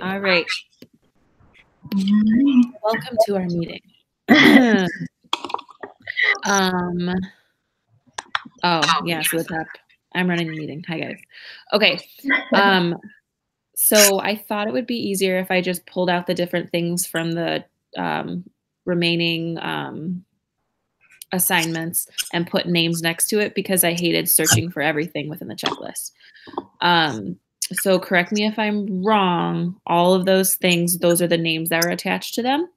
All right. Welcome to our meeting. Oh, yeah, so the top. I'm running the meeting. Hi, guys. Okay. So I thought it would be easier if I just pulled out the different things from the remaining assignments and put names next to it because I hated searching for everything within the checklist. So correct me if I'm wrong. All of those things, those are the names that are attached to them.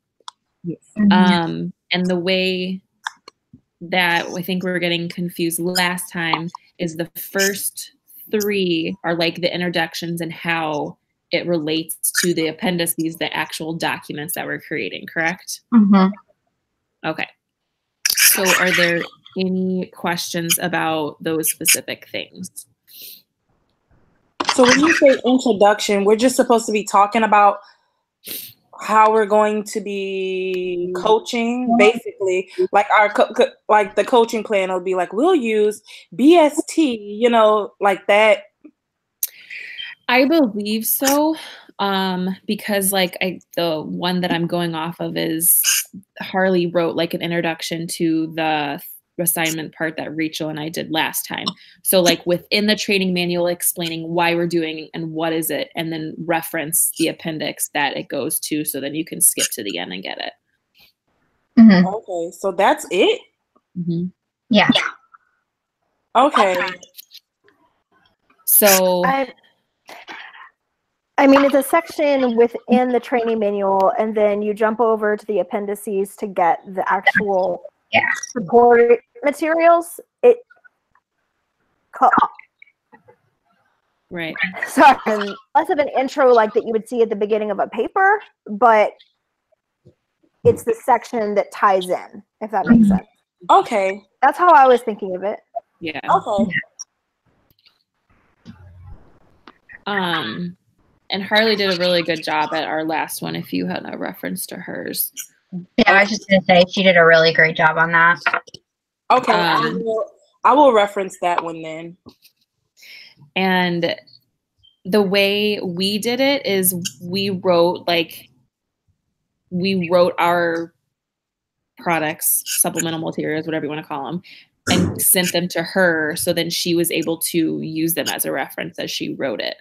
Yes. And the way that I think we were getting confused last time is the first three are like the introductions and how it relates to the appendices, the actual documents that we're creating, correct? Mm-hmm. Okay. So are there any questions about those specific things? So when you say introduction, we're just supposed to be talking about how we're going to be coaching, basically. Like our like the coaching plan will be like, we'll use BST, you know, like that. I believe so, because like the one that I'm going off of is Harley wrote like an introduction to the assignment part that Rachel and I did last time. So like within the training manual explaining why we're doing and what is it, and then reference the appendix that it goes to, so then you can skip to the end and get it. Mm-hmm. Okay, so that's it? Mm-hmm. Yeah. Okay. So I mean, it's a section within the training manual, and then you jump over to the appendices to get the actual support materials. Right. Sorry, less of an intro like that you would see at the beginning of a paper, but it's the section that ties in, if that makes sense. Okay. That's how I was thinking of it. Yeah. Okay. And Harley did a really good job at our last one, if you had a reference to hers. Yeah, I was just going to say, she did a really great job on that. Okay, I will reference that one then. And the way we did it is we wrote our products, supplemental materials, whatever you want to call them, and sent them to her. So then she was able to use them as a reference as she wrote it.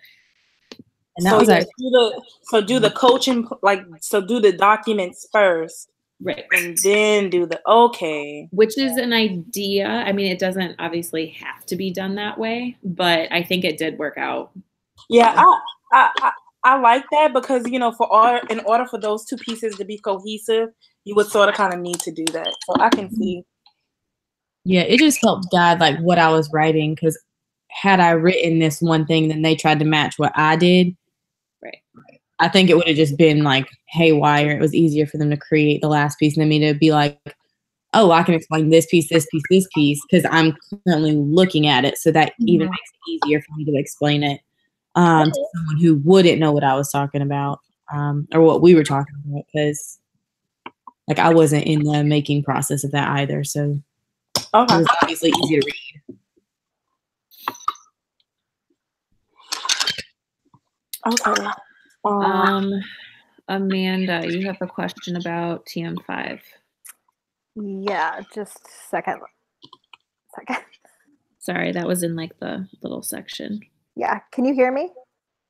And that was do the coaching, do the documents first. Right. And then do the, okay. Which is an idea. I mean, it doesn't obviously have to be done that way, but I think it did work out. Yeah, I like that because, you know, in order for those two pieces to be cohesive, you would sort of kind of need to do that. So I can see. Yeah, it just helped guide like what I was writing, because had I written this one thing, then they tried to match what I did. Right. I think it would have just been like haywire. It was easier for them to create the last piece than me to be like, oh, I can explain this piece, this piece, this piece, because I'm currently looking at it. So that even makes it easier for me to explain it to someone who wouldn't know what I was talking about or what we were talking about, because like I wasn't in the making process of that either. So it was obviously easy to read. Okay. Amanda, you have a question about TM5. Yeah, just a second. Sorry, that was in like the little section. Yeah, can you hear me?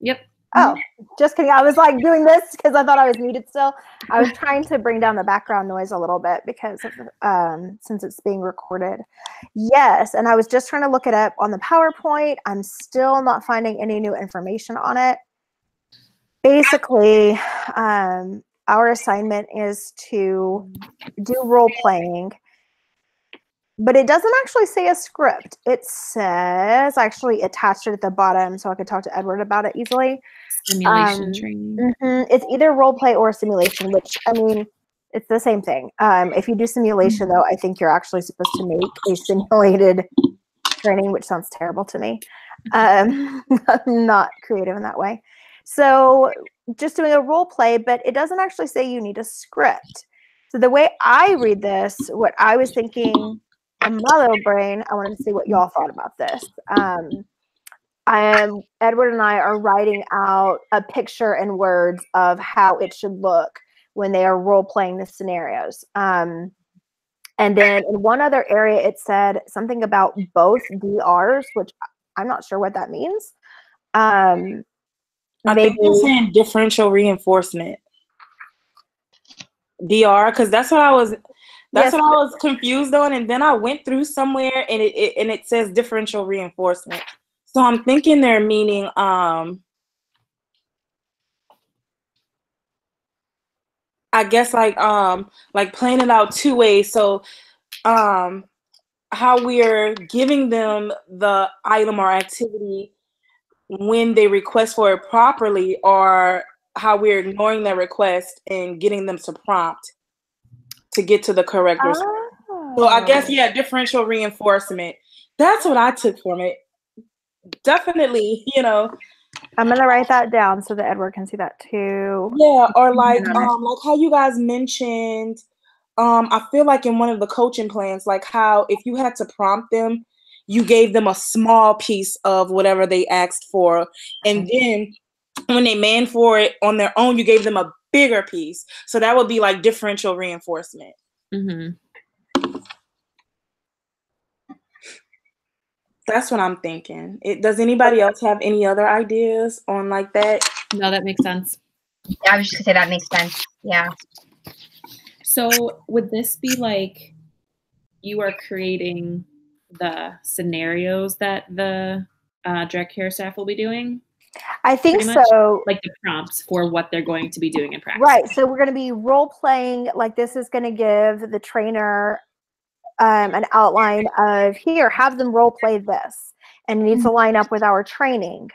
Yep. Oh, just kidding. I was like doing this because I thought I was muted still. I was trying to bring down the background noise a little bit because of, since it's being recorded. Yes, and I was just trying to look it up on the PowerPoint. I'm still not finding any new information on it. Basically, our assignment is to do role playing, but it doesn't actually say a script. It says, I actually attached it at the bottom so I could talk to Edward about it easily. Simulation training. It's either role play or simulation, which, I mean, it's the same thing. If you do simulation, though, I think you're actually supposed to make a simulated training, which sounds terrible to me. I'm not creative in that way. So just doing a role play, but it doesn't actually say you need a script. So the way I read this, what I was thinking in my little brain, I wanted to see what y'all thought about this. Edward and I are writing out a picture and words of how it should look when they are role playing the scenarios. And then in one other area, it said something about both DRs, which I'm not sure what that means. I think they're saying differential reinforcement. DR, because that's what I was confused on, and then I went through somewhere and it says differential reinforcement. So I'm thinking they're meaning I guess like playing it out two ways. So how we're giving them the item or activity when they request for it properly, or how we're ignoring their request and getting them to prompt to get to the correct response. So I guess, yeah, differential reinforcement. That's what I took from it. Definitely, you know. I'm gonna write that down so that Edward can see that too. Yeah, or like how you guys mentioned, I feel like in one of the coaching plans, like how if you had to prompt them, you gave them a small piece of whatever they asked for, and then when they manned for it on their own, you gave them a bigger piece. So that would be like differential reinforcement. Mm-hmm. That's what I'm thinking. Does anybody else have any other ideas on like that? No, that makes sense. Yeah, I was just gonna say that makes sense. Yeah. So would this be like you are creating the scenarios that the direct care staff will be doing? I think so. Like the prompts for what they're going to be doing in practice. Right. So we're going to be role playing. Like this is going to give the trainer an outline of here, have them role play this, and it needs to line up with our training.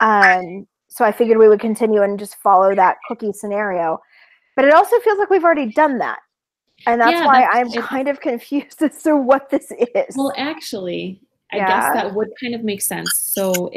So I figured we would continue and just follow that cookie scenario. But it also feels like we've already done that. And that's why I'm kind of confused as to what this is. Well, actually, I guess that would kind of make sense. So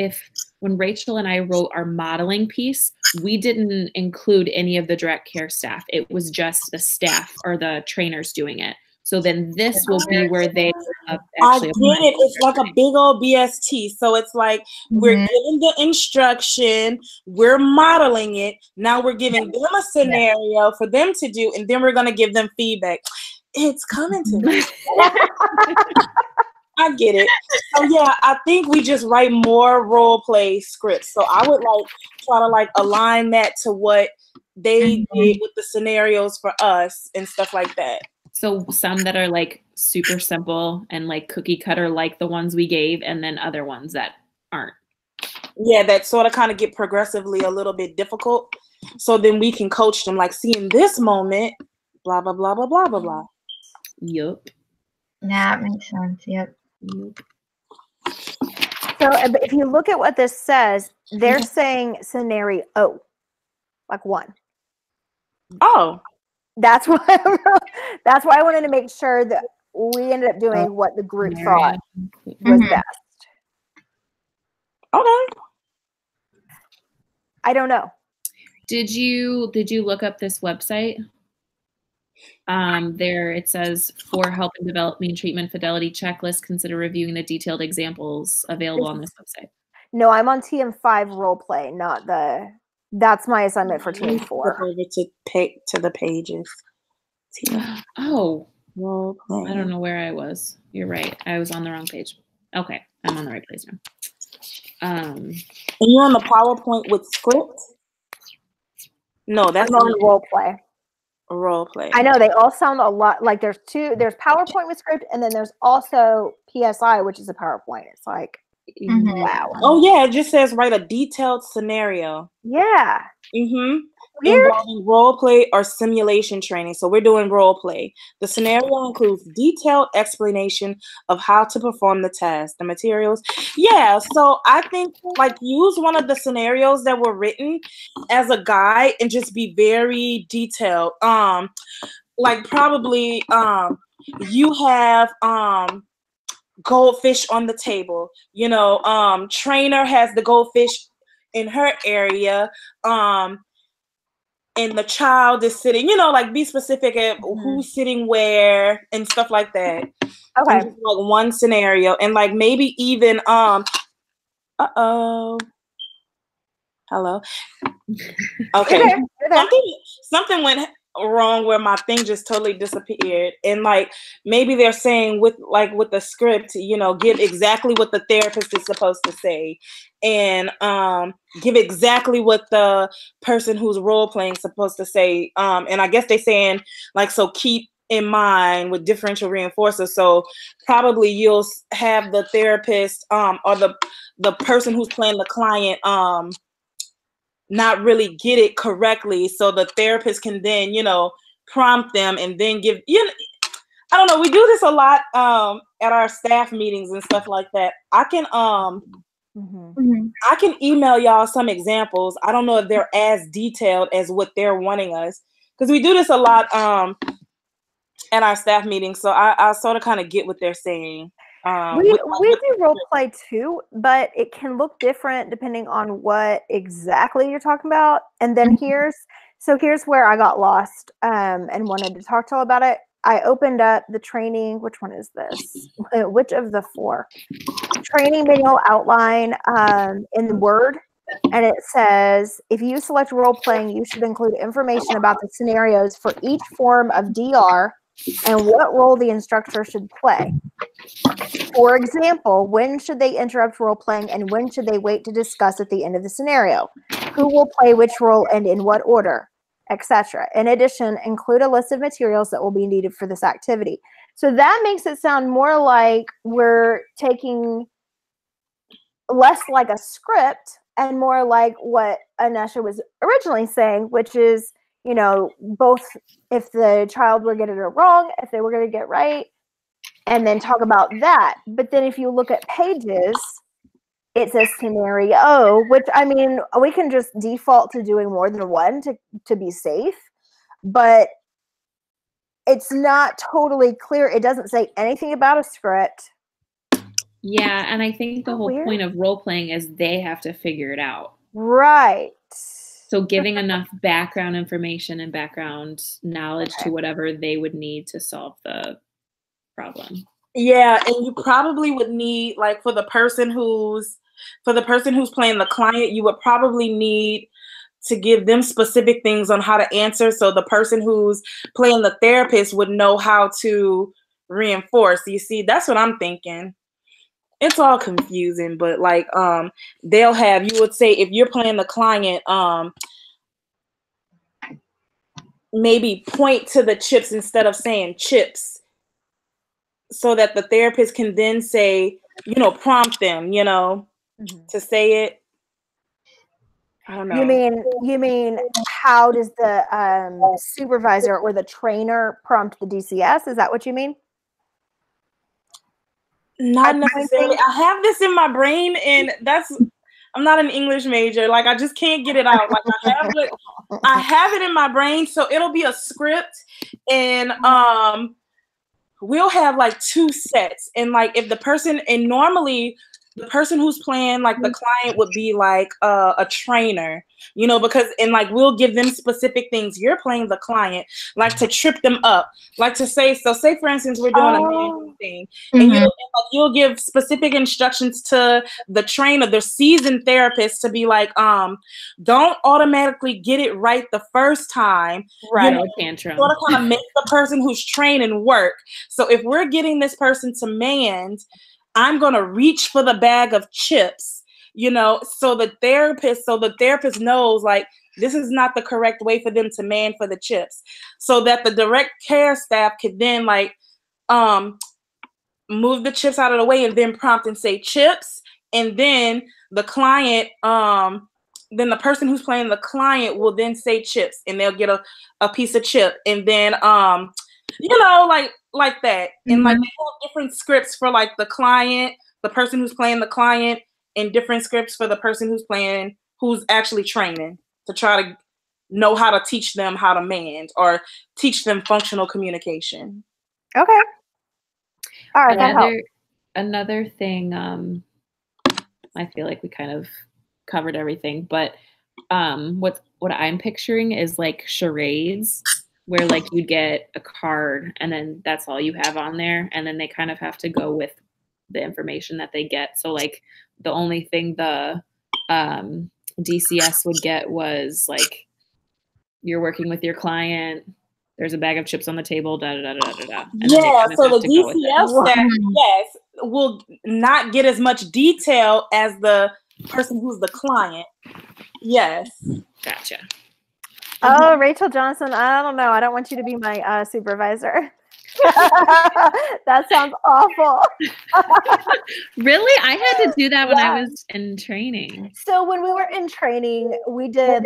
when Rachel and I wrote our modeling piece, we didn't include any of the direct care staff. It was just the staff or the trainers doing it. So then this will be where they actually. I get it. It's like a big old BST. So it's like we're giving the instruction, we're modeling it. Now we're giving them a scenario for them to do, and then we're going to give them feedback. It's coming to me. I get it. So yeah, I think we just write more role play scripts. So I would try to align that to what they did with the scenarios for us and stuff like that. So some that are super simple and cookie cutter, like the ones we gave, and then other ones that aren't. Yeah, that sort of kind of get progressively a little bit difficult. So then we can coach them see in this moment, blah, blah, blah, blah, blah, blah, blah. Yup. Yeah, that makes sense. Yep. So if you look at what this says, they're saying scenario one. Oh. That's why I wanted to make sure that we ended up doing what the group thought was best. Okay. I don't know. Did you look up this website? There it says, for help in developing treatment fidelity checklist, consider reviewing the detailed examples available on this website. No, I'm on TM5 role play, not that's my assignment for TM4. Over to the pages. Oh, role play. I don't know where I was. You're right. I was on the wrong page. Okay, I'm on the right place now. And you're on the PowerPoint with script? No, that's on role play. Role play. I know they all sound a lot like there's PowerPoint with script, and then there's also PSI, which is a PowerPoint. It's wow. Oh yeah, it just says write a detailed scenario. Yeah. Involving role play or simulation training. So we're doing role play. The scenario includes detailed explanation of how to perform the task, the materials. Yeah, so I think use one of the scenarios that were written as a guide and just be very detailed. Probably you have goldfish on the table. Trainer has the goldfish in her area. And the child is sitting, be specific at who's sitting where and stuff like that. Okay. And just, one scenario, and maybe even Uh-oh. Hello. Okay. Something went wrong where my thing just totally disappeared. And like maybe they're saying with the script, you know, give exactly what the therapist is supposed to say, and give exactly what the person who's role playing is supposed to say. And I guess they're saying like, so keep in mind with differential reinforcers. So probably you'll have the therapist or the person who's playing the client not really get it correctly, so the therapist can then, you know, prompt them and then give, you know, I don't know, we do this a lot at our staff meetings and stuff like that. I can I can email y'all some examples. I don't know if they're as detailed as what they're wanting us, because we do this a lot at our staff meetings, so I sort of kind of get what they're saying. We do role play too, but it can look different depending on what exactly you're talking about. And then here's where I got lost and wanted to talk to all about it. I opened up the training. Which one is this? Which of the 4? Training manual outline in Word. And it says, if you select role playing, you should include information about the scenarios for each form of DR and what role the instructor should play. For example, when should they interrupt role playing and when should they wait to discuss at the end of the scenario? Who will play which role and in what order, etc. In addition, include a list of materials that will be needed for this activity. So that makes it sound more like we're taking less like a script and more like what Anesha was originally saying, which is, you know, both if the child were getting it wrong, if they were going to get right, and then talk about that. But then if you look at pages, it's a scenario, which, I mean, we can just default to doing more than one to be safe, but it's not totally clear. It doesn't say anything about a script. Yeah, and I think the whole point of role playing is they have to figure it out. Right. So giving enough background information and background knowledge to whatever they would need to solve the problem. Yeah, and you probably would need, like, for the person who's playing the client, you would probably need to give them specific things on how to answer, so the person who's playing the therapist would know how to reinforce. You see, that's what I'm thinking. It's all confusing, but like they'll have, you would say if you're playing the client, maybe point to the chips instead of saying chips, so that the therapist can then say, you know, prompt them, you know, to say it. I don't know. You mean how does the supervisor or the trainer prompt the DCS? Is that what you mean? Not necessarily. I have this in my brain, and I'm not an English major. Like, I just can't get it out. Like, I have it in my brain, so it'll be a script, and we'll have like 2 sets, and like if the person, and normally the person who's playing like the client would be like a trainer, you know, because, and like we'll give them specific things. You're playing the client, like to trip them up, like to say, so say for instance we're doing a man thing, and you'll give specific instructions to the trainer, the seasoned therapist, to be like, don't automatically get it right the first time, right? You know, tantrum. Sort of kind of make the person who's training work. So if we're getting this person to mand, I'm going to reach for the bag of chips, you know, so the therapist knows, like, this is not the correct way for them to man for the chips, so that the direct care staff could then like move the chips out of the way and then prompt and say chips. And then the client, then the person who's playing the client will then say chips, and they'll get a piece of chip. And then, you know, like that. And like they have different scripts for like the client, the person who's playing the client, and different scripts for the person who's actually training, to try to know how to teach them how to mand or teach them functional communication. Okay. All right. Another thing, I feel like we kind of covered everything, but what I'm picturing is like charades, where like you get a card and then that's all you have on there, and then they kind of have to go with the information that they get. So like the only thing the DCS would get was like, you're working with your client, there's a bag of chips on the table, da da da da da da. Yeah, so the DCF staff, yes, will not get as much detail as the person who's the client. Yes. Gotcha. Oh, Rachel Johnson, I don't know. I don't want you to be my supervisor. That sounds awful. Really? I had to do that when I was in training. So when we were in training, we did.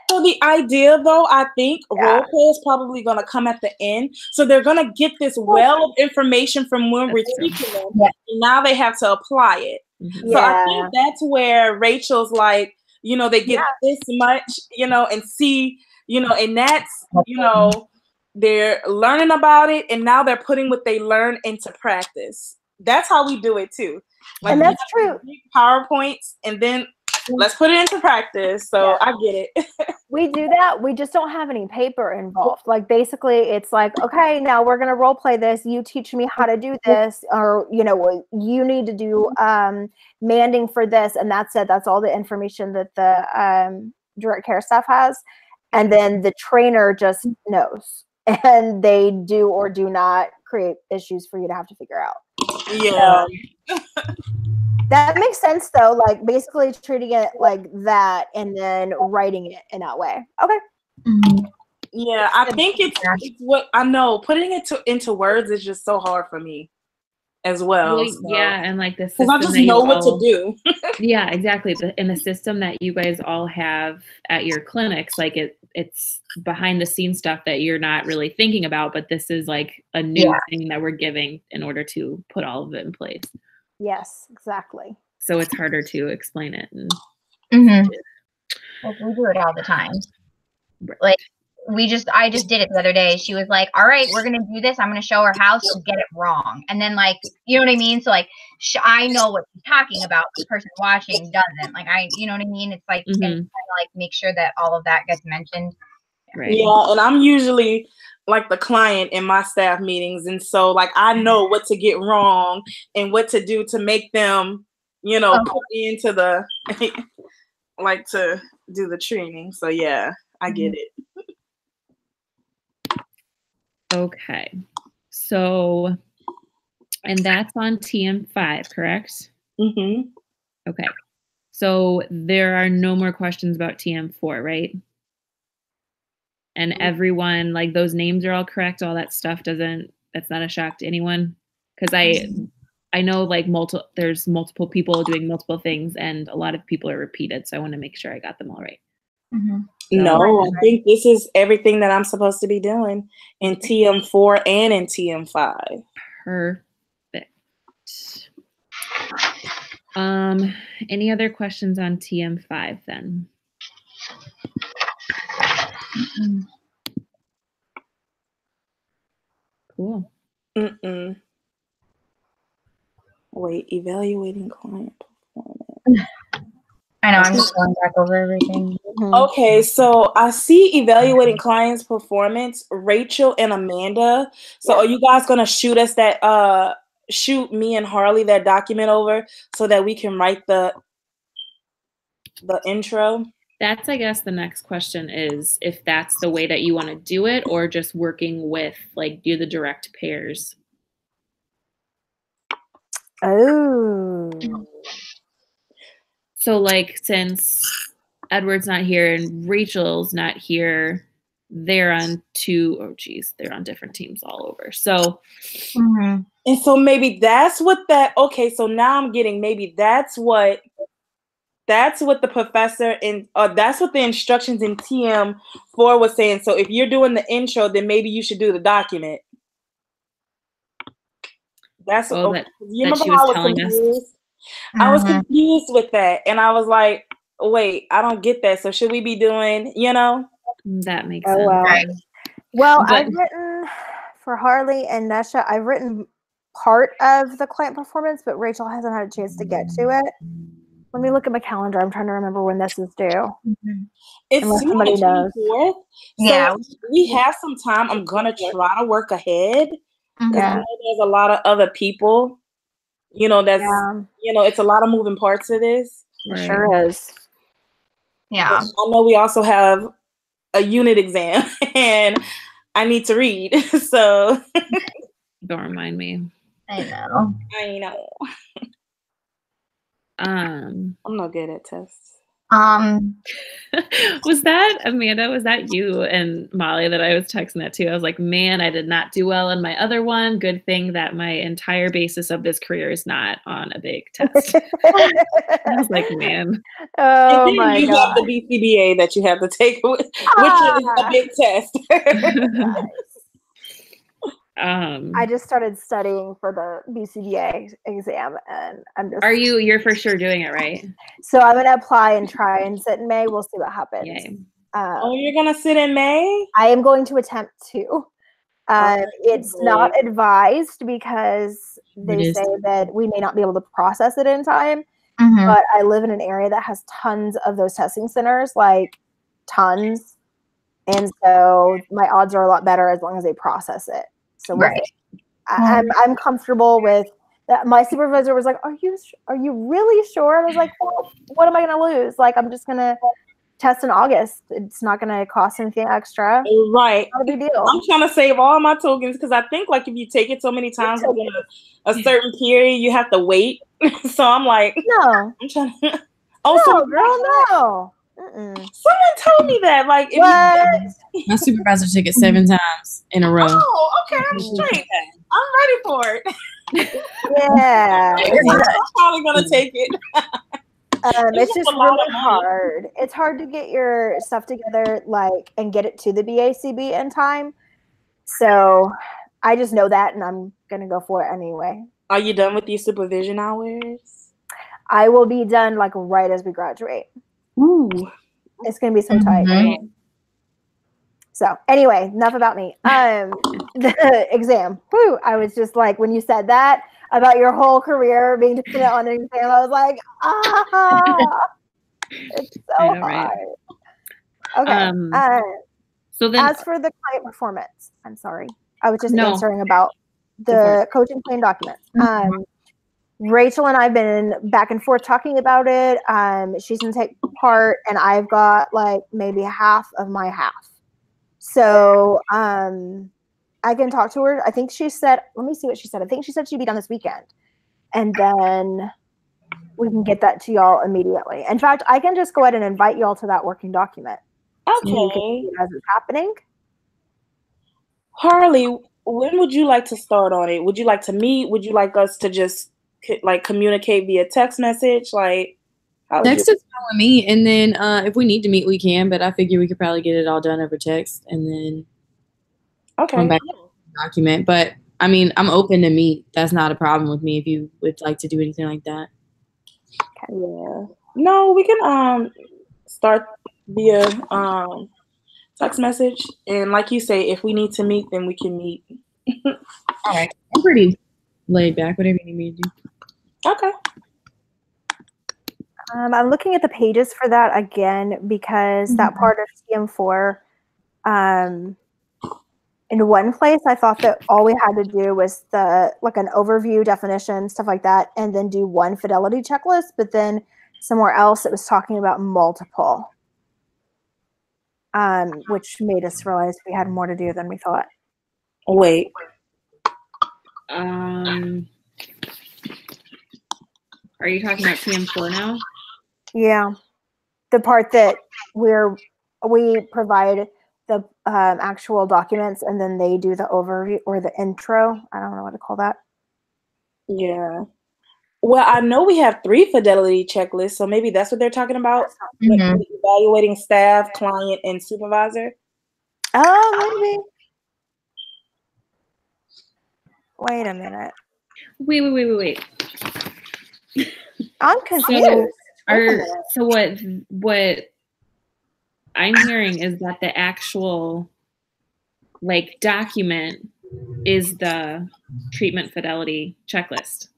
So the idea, though, I think role play is probably going to come at the end. So they're going to get this well of information from when we're teaching them. Yeah. And now they have to apply it. Mm-hmm. So I think that's where Rachel's like, you know, they get this much, you know, and see, you know, and that's, you know, they're learning about it, and now they're putting what they learn into practice. That's how we do it too. Like, and that's true. PowerPoints, and then let's put it into practice. So I get it. We do that. We just don't have any paper involved. Like basically it's like, okay, now we're going to role play this. You teach me how to do this, or, you know, you need to do manding for this. And that's it. That's all the information that the direct care staff has. And then the trainer just knows, and they do or do not create issues for you to have to figure out. Yeah. That makes sense, though. Like basically treating it like that and then writing it in that way. Okay. Mm-hmm. Yeah, I think it's what I know. Putting it into words is just so hard for me as well. So. Yeah, and like this, because I just know what to do. Yeah, exactly. In the system that you guys all have at your clinics, like it's behind the scenes stuff that you're not really thinking about, but this is like a new thing that we're giving in order to put all of it in place. Yes, exactly. So it's harder to explain it. And Like we do it all the time. Right. Like I just did it the other day. She was like, all right, we're going to do this. I'm going to show her how she'll get it wrong. And then like, you know what I mean? So like, I know what she's talking about. The person watching doesn't. Like, you know what I mean? It's like, and kind of like make sure that all of that gets mentioned. Right. Yeah. And I'm usually like the client in my staff meetings. And so like, I know what to get wrong and what to do to make them, you know, put into the, like to do the training. So yeah, I get it. Okay. So, and that's on TM5, correct? Mm-hmm. Okay. So there are no more questions about TM4, right? And everyone, like those names are all correct. All that stuff that's not a shock to anyone. Because I know like there's multiple people doing multiple things, and a lot of people are repeated. So I want to make sure I got them all right. Mm-hmm. No, I think this is everything that I'm supposed to be doing in TM4 and in TM5. Perfect. Any other questions on TM5 then? Cool. Wait, evaluating client performance. I know, I'm just going back over everything. Okay, so I see evaluating clients' performance, Rachel and Amanda. So are you guys gonna shoot us that shoot me and Harley that document over so that we can write the intro? That's, I guess, the next question is if that's the way that you want to do it, or just working with, like, do the direct pairs. Oh. So, like, since Edward's not here and Rachel's not here, they're on they're on different teams all over. So, and so maybe that's what okay, so now I'm getting maybe that's what the professor that's what the instructions in TM4 was saying. So if you're doing the intro, then maybe you should do the document. That's what you remember how I was confused? I was confused with that, and I was like, wait, I don't get that. So should we be doing, you know? That makes sense. Well, well, I've written for Harley and Nesha, I've written part of the client performance, but Rachel hasn't had a chance to get to it. Let me look at my calendar. I'm trying to remember when this is due. It's somebody knows. So we have some time. I'm gonna try to work ahead. I know there's a lot of other people You know, that's it's a lot of moving parts to this. It sure is. Yeah. I know we also have a unit exam and I need to read. So don't remind me. I know. I'm not good at tests. Was that Amanda? Was that you and Molly that I was texting that to? I was like, man, I did not do well in my other one. Good thing that my entire basis of this career is not on a big test. I was like, man. Oh my you God. have the BCBA that you have to take, which is a big test. I just started studying for the BCBA exam, and I'm just. You're for sure doing it, right? So I'm gonna apply and try and sit in May. We'll see what happens. Yay. You're gonna sit in May? I am going to attempt to. It's not advised because they say that we may not be able to process it in time. But I live in an area that has tons of those testing centers, like tons, and so my odds are a lot better as long as they process it. So I'm comfortable with that. My supervisor was like, "Are you really sure?" I was like, "Well, what am I going to lose? Like, I'm just going to test in August. It's not going to cost anything extra. Right? Not a big deal. I'm trying to save all my tokens because I think like if you take it so many times within a certain period, you have to wait. So I'm like, no, I'm trying to. No. Someone told me that. Like, my supervisor took it 7 times in a row. Oh, okay, I'm straight. I'm ready for it. Yeah, I'm probably gonna take it. It's just really hard. It's hard to get your stuff together, like, and get it to the BACB in time. So I just know that, and I'm gonna go for it anyway. Are you done with these supervision hours? I will be done like right as we graduate. Ooh, it's gonna be some time. So anyway, enough about me. The exam. Whew, I was just like, when you said that about your whole career being dependent on an exam, I was like, it's so hard. Okay. So then, as for the client performance, I'm sorry, I was just answering about the coaching plan documents. Rachel and I've been back and forth talking about it. She's gonna take part, and I've got like maybe half of my half. So I can talk to her. I think she said, let me see what she said. I think she said she'd be done this weekend. And then we can get that to y'all immediately. In fact, I can just go ahead and invite y'all to that working document. Okay. So you can see it as it's happening. Harley, when would you like to start on it? Would you like to meet? Would you like us to just like communicate via text message? Like, text is fine with me, and then if we need to meet, we can. But I figure we could probably get it all done over text, and then come back to the document. But I mean, I'm open to meet. That's not a problem with me if you would like to do anything like that. Yeah. No, we can start via text message, and like you say, if we need to meet, then we can meet. All right. I'm pretty laid back. Whatever you need me to do. Okay. I'm looking at the pages for that again because that part of TM4, in one place, I thought that all we had to do was like an overview, definition, stuff like that, and then do one fidelity checklist. But then somewhere else, it was talking about multiple, which made us realize we had more to do than we thought. Wait. Are you talking about TM4 now? Yeah, the part that we provide the actual documents, and then they do the overview or the intro. I don't know what to call that. Yeah. Well, I know we have 3 fidelity checklists, so maybe that's what they're talking about. Evaluating staff, client, and supervisor. Oh, maybe. Wait a minute. Wait. I'm confused. So what I'm hearing is that the actual like document is the treatment fidelity checklist.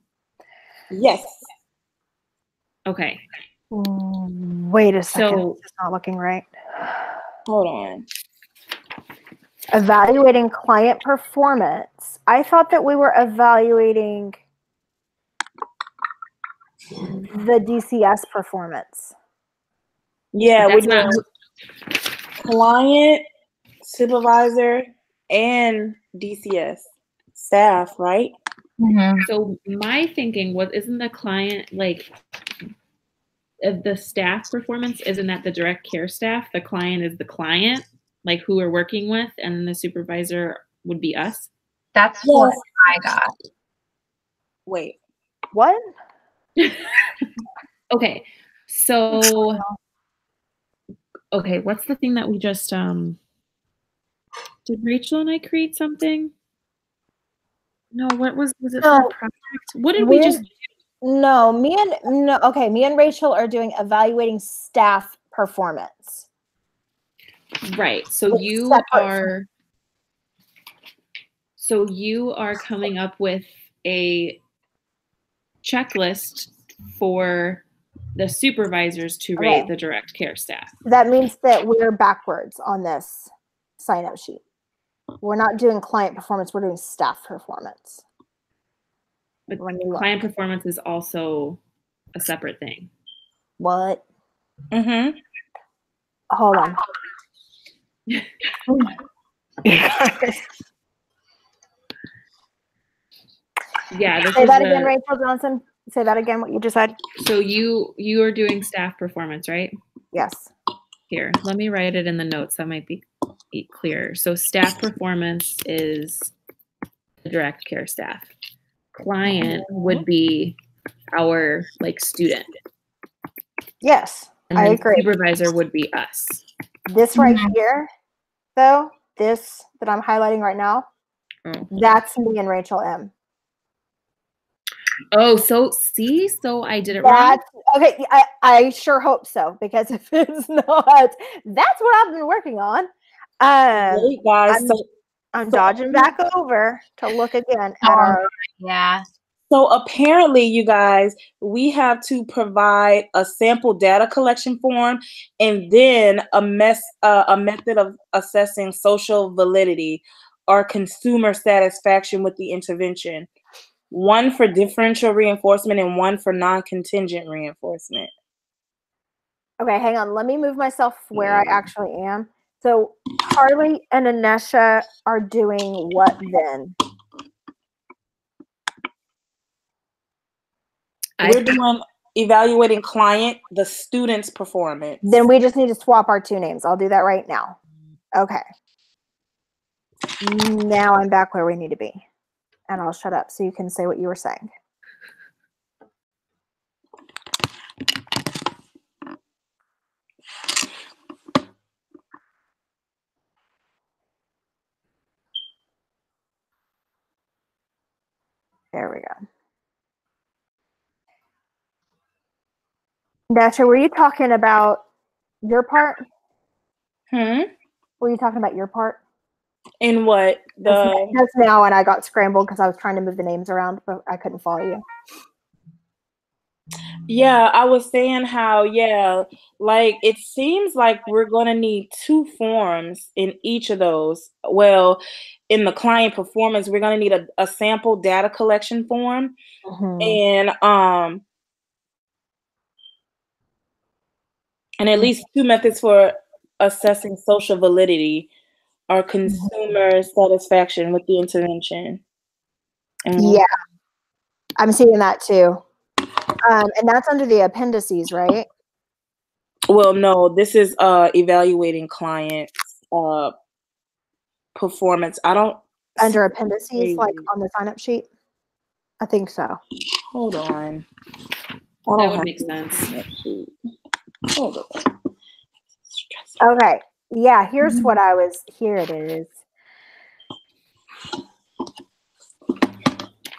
Yes. Okay. Wait a second. So it's not looking right. Hold on. Evaluating client performance. I thought that we were evaluating the DCS performance. Yeah, That's we're not doing client, supervisor, and DCS staff, right? Mm-hmm. so my thinking was, isn't the client like of the staff performance, isn't that the direct care staff? The client is the client, like who we're working with, and then the supervisor would be us. That's what I got. Wait. What? Okay. So okay, what's the thing that we just did Rachel and I create something? No, what was it for a project? What did we just do? No, me and Rachel are doing evaluating staff performance. Right. So It's you separate. are coming up with a checklist for the supervisors to rate the direct care staff. That means that we're backwards on this sign-up sheet. We're not doing client performance, we're doing staff performance. But client performance is also a separate thing. What? Mm-hmm. Hold on. Yeah. Say that again, Rachel Johnson. Say that again, what you just said. So you are doing staff performance, right? Yes. Here, let me write it in the notes. That might be clearer. So staff performance is the direct care staff. Client would be our like student. Yes, and I then agree. Supervisor would be us. This right here, though, this that I'm highlighting right now, that's me and Rachel M. Oh, so see, so I did it wrong. Okay, I sure hope so, because if it's not, that's what I've been working on. Wait, guys, I'm dodging back over to look again at our. Yeah. So apparently, you guys, we have to provide a sample data collection form and then a method of assessing social validity or consumer satisfaction with the intervention. One for differential reinforcement and one for non-contingent reinforcement. Okay, hang on. Let me move myself where I actually am. So Harley and Anesha are doing what then? We're doing evaluating client, the student's performance. Then we just need to swap our two names. I'll do that right now. Okay. Now I'm back where we need to be. And I'll shut up so you can say what you were saying. There we go. Dasha, were you talking about your part? Were you talking about your part? In what? Just now, and I got scrambled because I was trying to move the names around, but I couldn't follow you. Yeah, I was saying how, like it seems like we're going to need two forms in each of those. Well, in the client performance, we're going to need a sample data collection form and at least two methods for assessing social validity or consumer satisfaction with the intervention. Yeah, I'm seeing that too. And that's under the appendices, right? Well, no, this is evaluating clients' performance. I don't under appendices, like on the sign-up sheet. I think so. Hold on. That would make sense. Hold on. Okay. Yeah, here's what I was. Here it is.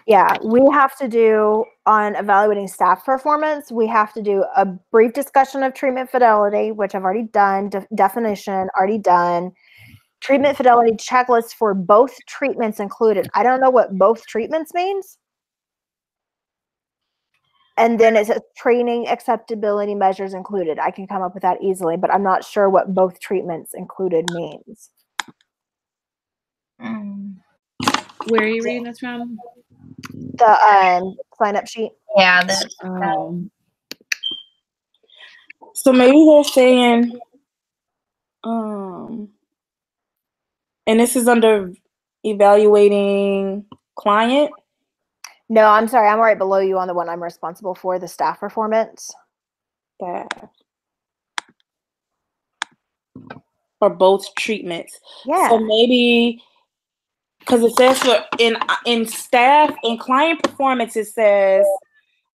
Yeah, we have to do on evaluating staff performance, we have to do a brief discussion of treatment fidelity, which I've already done, definition, already done. Treatment fidelity checklist for both treatments included. I don't know what both treatments means. And then it says training acceptability measures included. I can come up with that easily, but I'm not sure what both treatments included means. Where are you reading this from? The sign-up sheet. Yeah. So maybe they're saying, and this is under evaluating client. No, I'm sorry. I'm right below you on the one I'm responsible for, the staff performance. Staff. For both treatments. Yeah. So maybe, because it says for in staff and client performance, it says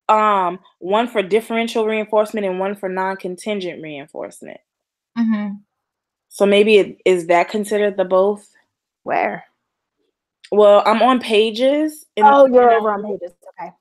one for differential reinforcement and one for non-contingent reinforcement. Mm-hmm. So maybe is that considered the both? Where? Well, I'm on pages. Oh, you're over on pages. Okay.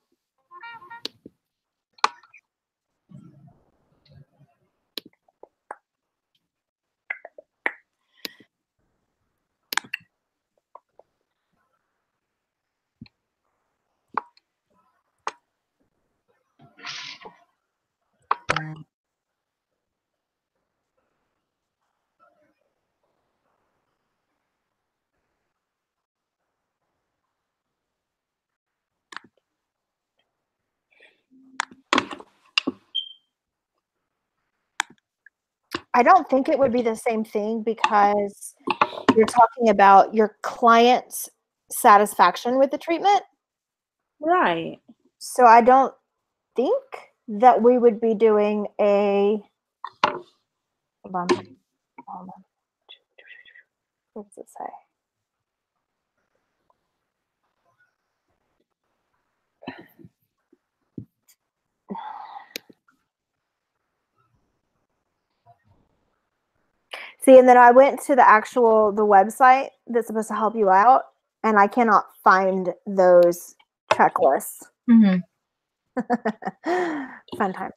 I don't think it would be the same thing because you're talking about your client's satisfaction with the treatment. Right. So I don't think that we would be doing a, hold on. What does it say? See, and then I went to the website that's supposed to help you out, and I cannot find those checklists. Mm-hmm. Fun times.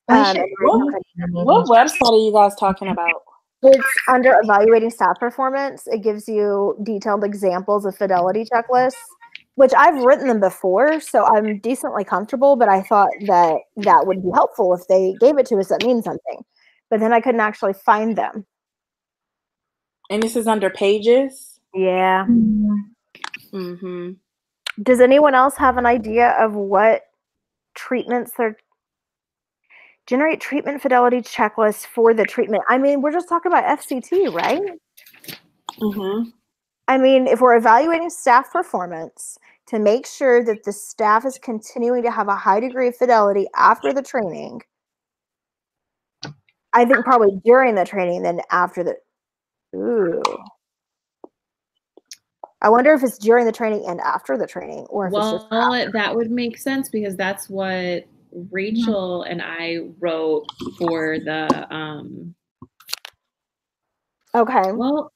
What website are you guys talking about? It's under evaluating staff performance. It gives you detailed examples of fidelity checklists, which I've written them before, so I'm decently comfortable, but I thought that that would be helpful if they gave it to us. That means something. But then I couldn't actually find them. And this is under pages? Yeah. Mm-hmm. Does anyone else have an idea of what treatments they're generate treatment fidelity checklists for the treatment? I mean, we're just talking about FCT, right? Mm-hmm. I mean, if we're evaluating staff performance to make sure that the staff is continuing to have a high degree of fidelity after the training, I think probably during the training, then after the, ooh. I wonder if it's during the training and after the training, or if it's just after. That would make sense because that's what Rachel and I wrote for the Okay. Well,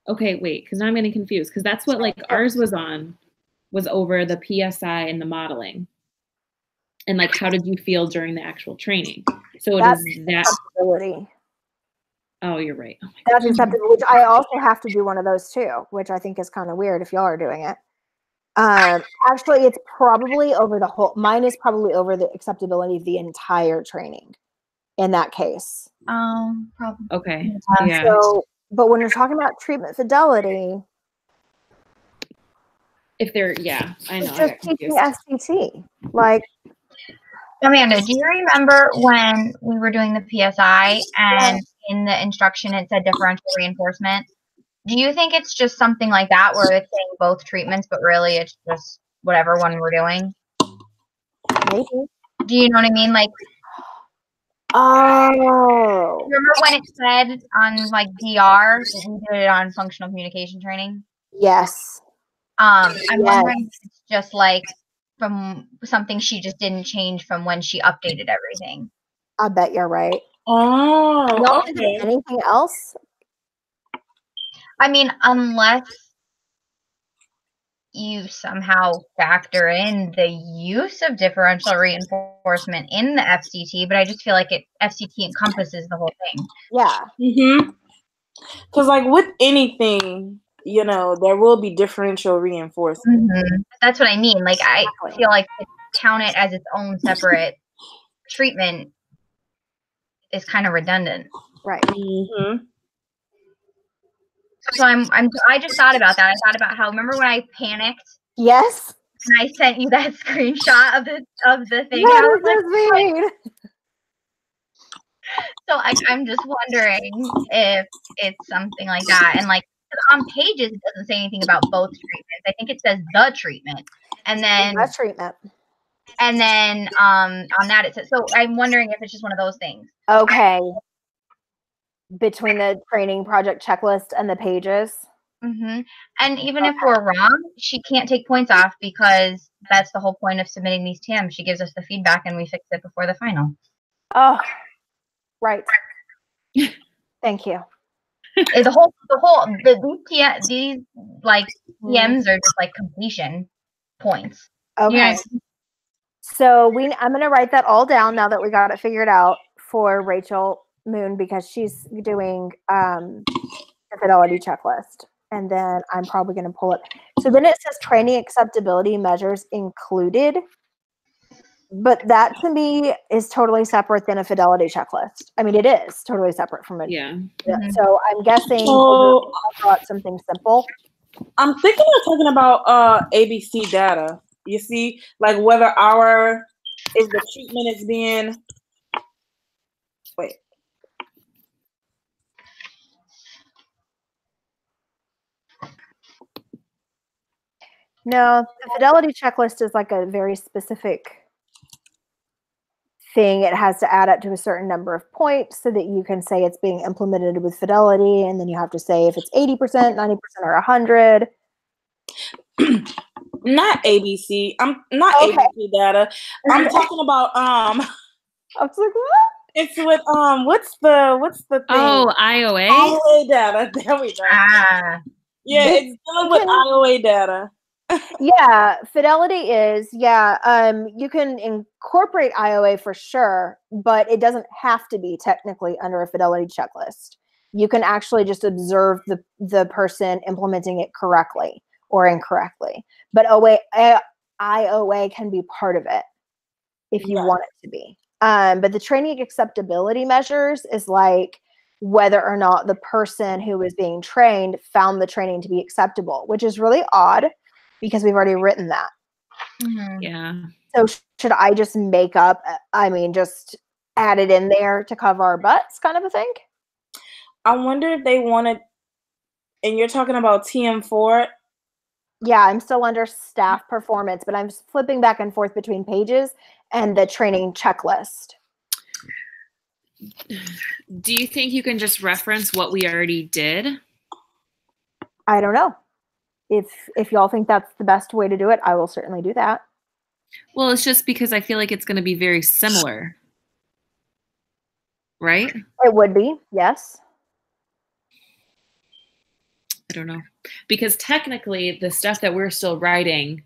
okay, wait, because now I'm getting confused because that's what like ours was over the PSI and the modeling. And like, how did you feel during the actual training? So that's it is that acceptability. Oh, you're right. Oh that's acceptable, which I also have to do one of those too, which I think is kind of weird if y'all are doing it. Actually, it's probably over the whole, mine is probably over the acceptability of the entire training in that case. Probably. Okay. Yeah. So, but when you're talking about treatment fidelity, if they're, yeah, I know. It's just teaching SCT. Like, Amanda, do you remember when we were doing the PSI and in the instruction it said differential reinforcement? Do you think it's just something like that where it's saying both treatments, but really it's just whatever one we're doing? Maybe. Do you know what I mean? Like, oh, remember when it said on like DR, we did it on functional communication training? Yes. I'm wondering if it's just like from something she just didn't change from when she updated everything. I bet you're right. Oh, okay. Anything else? I mean, unless you somehow factor in the use of differential reinforcement in the FCT, but I just feel like FCT encompasses the whole thing. Yeah. Mm-hmm. Because like with anything, you know, there will be differential reinforcement. Mm-hmm. That's what I mean. Like, I feel like to count it as its own separate treatment is kind of redundant. Right. Mm-hmm. So I just thought about that. I thought about how, remember when I panicked? Yes. and I sent you that screenshot of the thing. What And I was does like, this mean? so I'm just wondering if it's something like that. And like on Pages, it doesn't say anything about both treatments. I think it says the treatment, and then That treatment. on that it says. So I'm wondering if it's just one of those things. Okay. Between the training project checklist and the Pages. Mm-hmm. And even if we're wrong, she can't take points off because that's the whole point of submitting these TMs. She gives us the feedback and we fix it before the final. Oh, right. Thank you. These like TMs are just like completion points. Okay. You know, So I'm going to write that all down now that we got it figured out for Rachel Moon, because she's doing the fidelity checklist. And then I'm probably going to pull it. So then it says training acceptability measures included. But that to me is totally separate than a fidelity checklist. I mean, it is totally separate from it. Yeah. Mm-hmm. So I'm guessing So I brought something simple. I'm thinking of talking about ABC data. You see, like whether the treatment is being No, the fidelity checklist is like a very specific thing. It has to add up to a certain number of points so that you can say it's being implemented with fidelity, and then you have to say if it's 80%, 90%, or 100. Not ABC. I'm not ABC data. I'm talking about I was like, what? It's with what's the thing? Oh, IOA? IOA data. There we go. Yeah, it's dealing with IOA data. Yeah, fidelity is, you can incorporate IOA for sure, but it doesn't have to be technically under a fidelity checklist. You can actually just observe the person implementing it correctly or incorrectly. But IOA can be part of it if you want it to be. But the training acceptability measures is like whether or not the person who is being trained found the training to be acceptable, which is really odd because we've already written that. Mm-hmm. Yeah. So should I just just add it in there to cover our butts kind of a thing? I wonder if they wanted, and you're talking about TM4? Yeah, I'm still under staff performance, but I'm flipping back and forth between Pages and the training checklist. Do you think you can just reference what we already did? I don't know. If y'all think that's the best way to do it, I will certainly do that. Well, it's just because I feel like it's going to be very similar. Right? It would be, yes. I don't know. Because technically the stuff that we're still writing,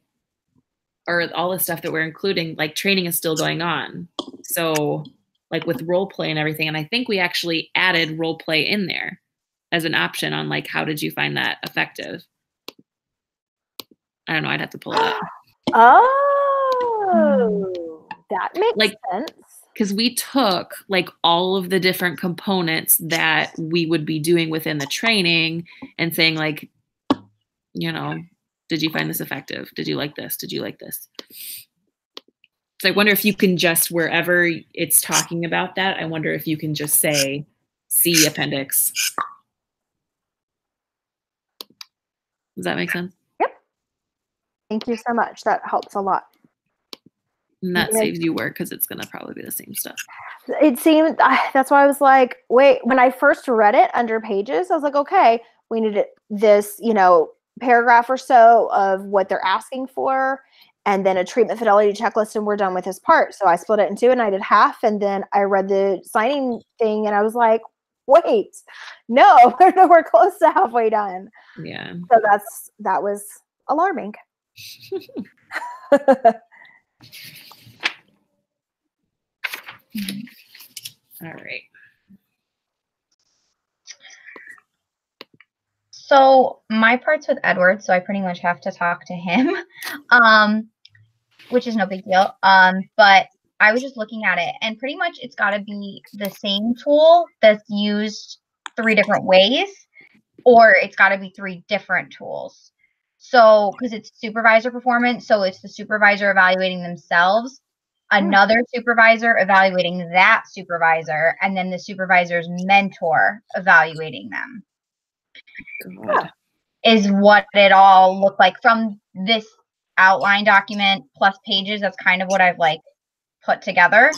or all the stuff that we're including, like training is still going on. So like with role play and everything. And I think we actually added role play in there as an option on like, how did you find that effective? I don't know. I'd have to pull it up. Oh, that makes sense. Because we took like all of the different components that we would be doing within the training and saying like, did you find this effective? Did you like this? Did you like this? So I wonder if you can just, wherever it's talking about that, I wonder if you can just say, see appendix. Does that make sense? Yep. Thank you so much. That helps a lot. And that saves you work because it's going to probably be the same stuff. It seemed, that's why I was like, wait, when I first read it under Pages, I was like, okay, we needed this, paragraph or so of what they're asking for, and then a treatment fidelity checklist, and we're done with this part. So I split it in two and I did half, and then I read the signing thing and I was like, wait, no, we're nowhere close to halfway done. Yeah. So that was alarming. All right. So my part's with Edward, so I pretty much have to talk to him, which is no big deal. But I was just looking at it, and pretty much it's got to be the same tool that's used 3 different ways, or it's got to be 3 different tools. So, because it's supervisor performance, so it's the supervisor evaluating themselves, another supervisor evaluating that supervisor, and then the supervisor's mentor evaluating them. God. Is what it all looked like from this outline document plus pages. That's kind of what I've like put together.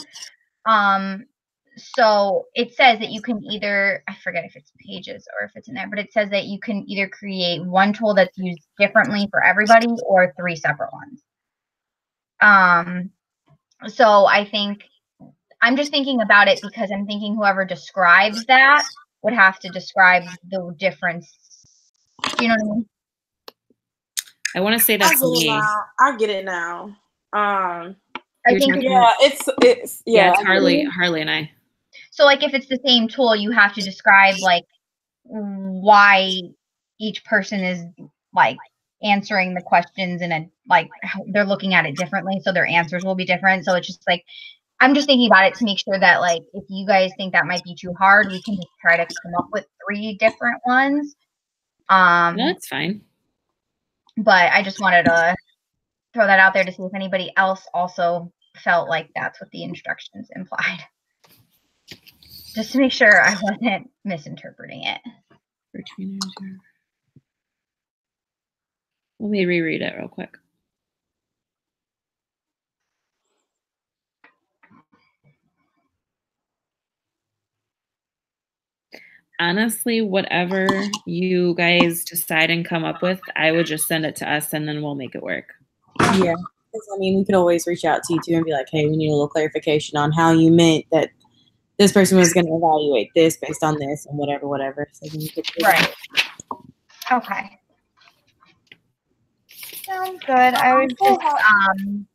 So it says that you can either, I forget if it's pages or if it's in there, but it says that you can either create one tool that's used differently for everybody or 3 separate ones. So I think I'm just thinking about it because I'm thinking whoever describes that would have to describe the difference. Do you know what I mean? I want to say that's me. I get it now. I think it's Harley and I. So like if it's the same tool, you have to describe like why each person is like answering the questions in a like they're looking at it differently, so their answers will be different. So it's just like I'm just thinking about it to make sure that like if you guys think that might be too hard, we can just try to come up with 3 different ones. That's fine. But I just wanted to throw that out there to see if anybody else also felt like that's what the instructions implied. Just to make sure I wasn't misinterpreting it. Let me reread it real quick. Honestly, whatever you guys decide and come up with, I would just send it to us and then we'll make it work. Yeah. Because, I mean, we could always reach out to you too and be like, hey, we need a little clarification on how you meant that this person was going to evaluate this based on this and whatever. So then you could right. Okay. Sounds good. I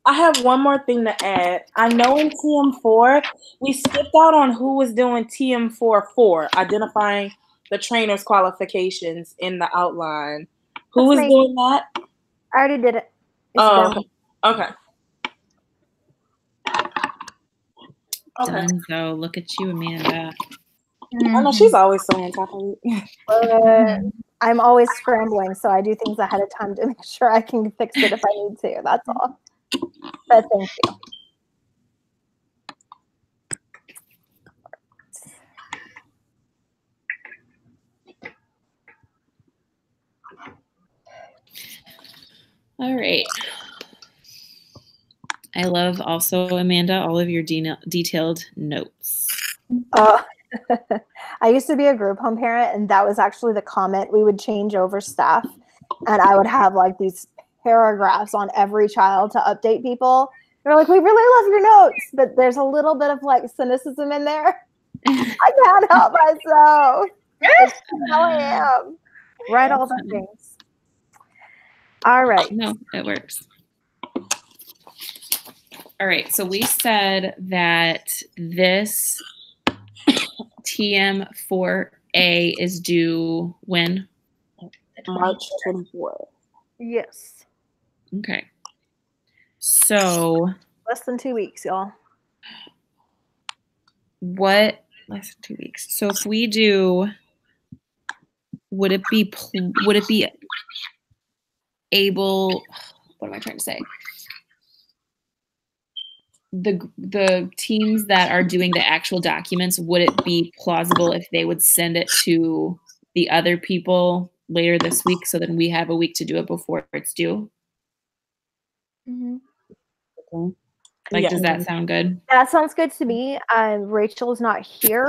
have one more thing to add. I know in TM4, we skipped out on who was doing TM4 identifying the trainer's qualifications in the outline. Who was doing that? I already did it. Okay. So look at you, Amanda. I know she's always so on top of it. I'm always scrambling, so I do things ahead of time to make sure I can fix it if I need to. That's all. But thank you. All right. I love also, Amanda, all of your detailed notes. I used to be a group home parent, and that was actually the comment. We would change over stuff, and I would have like these paragraphs on every child to update people. They're like, we really love your notes, but there's a little bit of like cynicism in there. I can't help myself. It's how I am. Write all the things. All right. No, it works. All right. So we said that this TM4A is due when? March 24th. Yes. Okay. So less than 2 weeks, y'all. What? Less than 2 weeks. So if we do, would it be able? What am I trying to say? The teams that are doing the actual documents, would it be plausible if they would send it to the other people later this week so then we have a week to do it before it's due? Mm-hmm. Okay. Like, does that sound good? That sounds good to me. Rachel is not here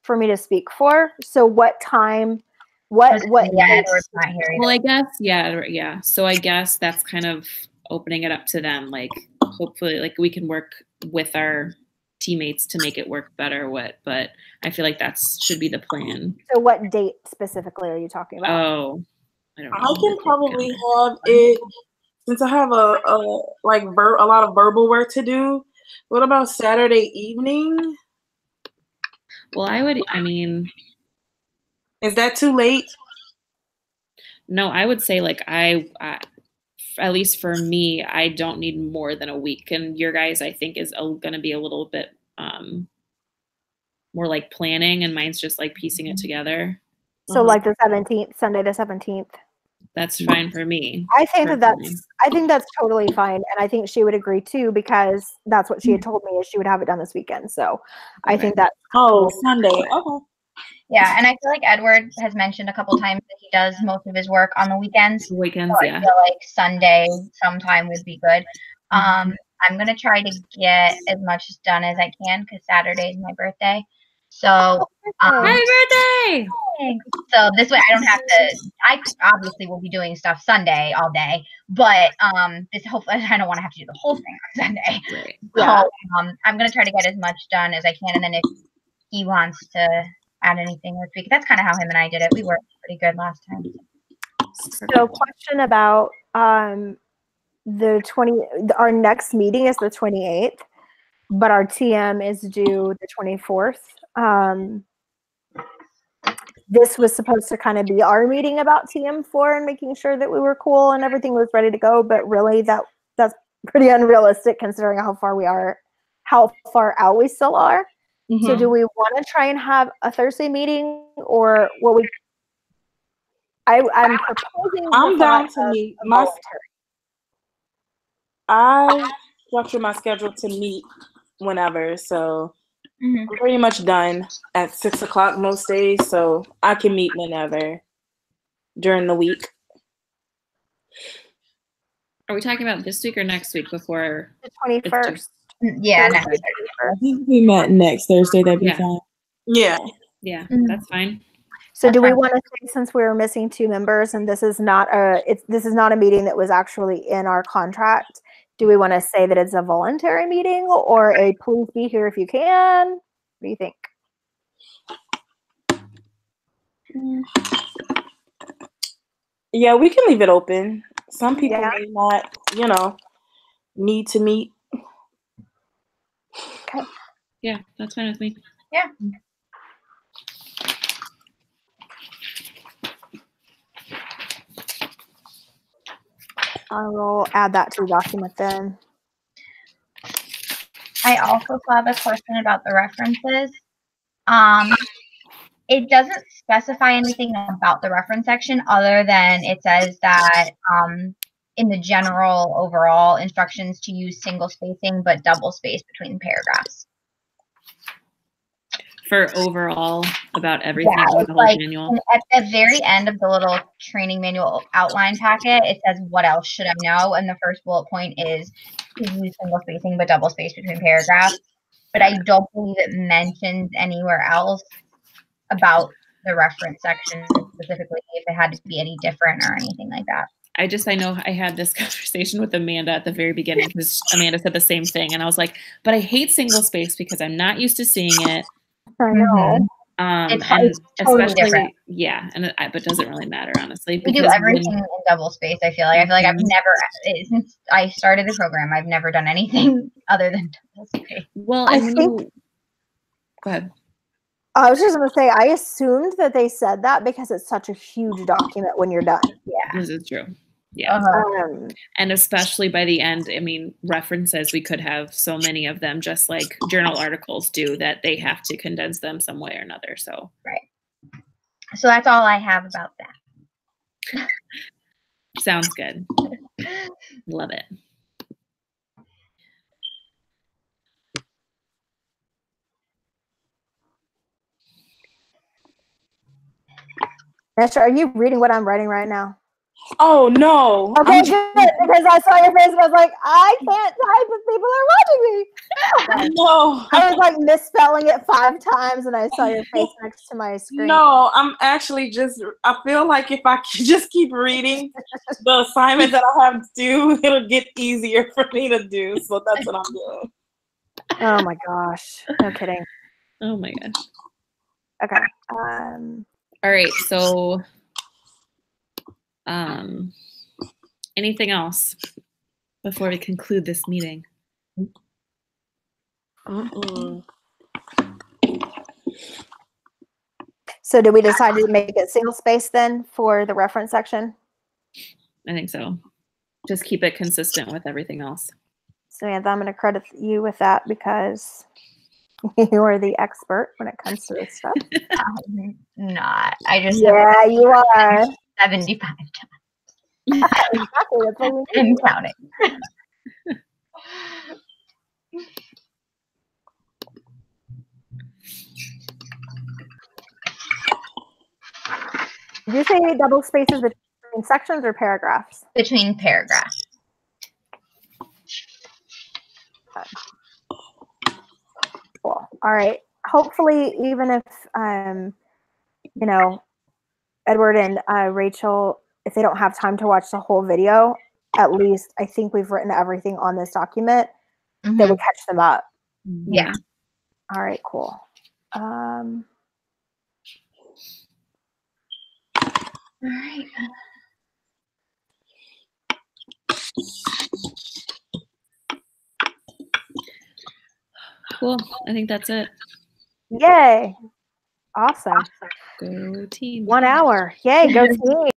for me to speak for. So what time? What? Well, I guess, yeah. So I guess that's kind of opening it up to them. Like, hopefully, like we can work with our teammates to make it work better. But I feel like that should be the plan. So what date specifically are you talking about? Oh, I don't know. I can probably have it since I have a lot of verbal work to do. What about Saturday evening? Well, is that too late? No, I would say like I at least for me, I don't need more than a week. And your guys, I think, is going to be a little bit more like planning, and mine's just like piecing it together. So like the 17th, Sunday the 17th. That's fine for me. I think personally. that's totally fine, and I think she would agree too, because that's what she had told me, is she would have it done this weekend. So I think that's Sunday. Okay. Yeah, and I feel like Edward has mentioned a couple times that he does most of his work on the weekends. Weekends, so yeah. I feel like Sunday sometime would be good. I'm gonna try to get as much done as I can because Saturday is my birthday. So Happy birthday! So this way I don't have to. I obviously will be doing stuff Sunday all day, but this hopefully I don't want to have to do the whole thing on Sunday. Right. So I'm gonna try to get as much done as I can, and then if he wants to add anything this week, that's kind of how him and I did it. We worked pretty good last time. So question about our next meeting is the 28th, but our TM is due the 24th. This was supposed to kind of be our meeting about TM4 and making sure that we were cool and everything was ready to go, but really that's pretty unrealistic considering how far out we still are. Mm-hmm. So do we want to try and have a Thursday meeting, or what I'm proposing. I'm down to meet. I structure my schedule to meet whenever, so I'm pretty much done at 6 o'clock most days, so I can meet whenever during the week. Are we talking about this week or next week before the 21st? Yeah, I think we met next Thursday. That'd be fine. Yeah. Yeah, that's fine. So do we want to say, since we were missing 2 members and this is not a meeting that was actually in our contract, do we want to say that it's a voluntary meeting or a please be here if you can? What do you think? Yeah, we can leave it open. Some people may not, need to meet. Okay. Yeah, that's fine with me. Yeah. I will add that to the document then. I also saw the question about the references. It doesn't specify anything about the reference section other than it says that in the general overall instructions to use single spacing but double space between paragraphs. For overall about everything in the whole manual. At the very end of the little training manual outline packet, it says, "What else should I know?" And the first bullet point is to use single spacing but double space between paragraphs. But I don't believe it mentions anywhere else about the reference section specifically, if it had to be any different or anything like that. I know I had this conversation with Amanda at the very beginning because Amanda said the same thing. And I was like, but I hate single space because I'm not used to seeing it. I know. It's totally different. Yeah, but it doesn't really matter, honestly. We do everything in double space, I feel like. I feel like I've never, since I started the program, I've never done anything other than double space. Well, I think... Go ahead. I was just going to say, I assumed that they said that because it's such a huge document when you're done. Yeah. This is true. Yeah. And especially by the end, I mean, references, we could have so many of them, just like journal articles do, that they have to condense them some way or another. So, right. So that's all I have about that. Sounds good. Love it. Esther, are you reading what I'm writing right now? Oh, no. Okay, good, because I saw your face and I was like, I can't type if people are watching me. No. I was like misspelling it 5 times and I saw your face next to my screen. No, I'm actually I feel like if I could just keep reading the assignment that I have to do, it'll get easier for me to do. So that's what I'm doing. Oh my gosh. No kidding. Oh my gosh. Okay. All right, so anything else before we conclude this meeting? So did we decide to make it single space then for the reference section? I think so. Just keep it consistent with everything else. Samantha, I'm going to credit you with that because you are the expert when it comes to this stuff. I'm not. I just you are 75 times. Exactly. That's what we And need. counting. Did you say double spaces between sections or paragraphs? Between paragraphs. Cool. All right. Hopefully, even if you know, Edward and Rachel, if they don't have time to watch the whole video, at least I think we've written everything on this document that would catch them up. Yeah. All right. Cool. All right. Cool. I think that's it. Yay. Awesome. Go team. 1 hour. Yay. Go team.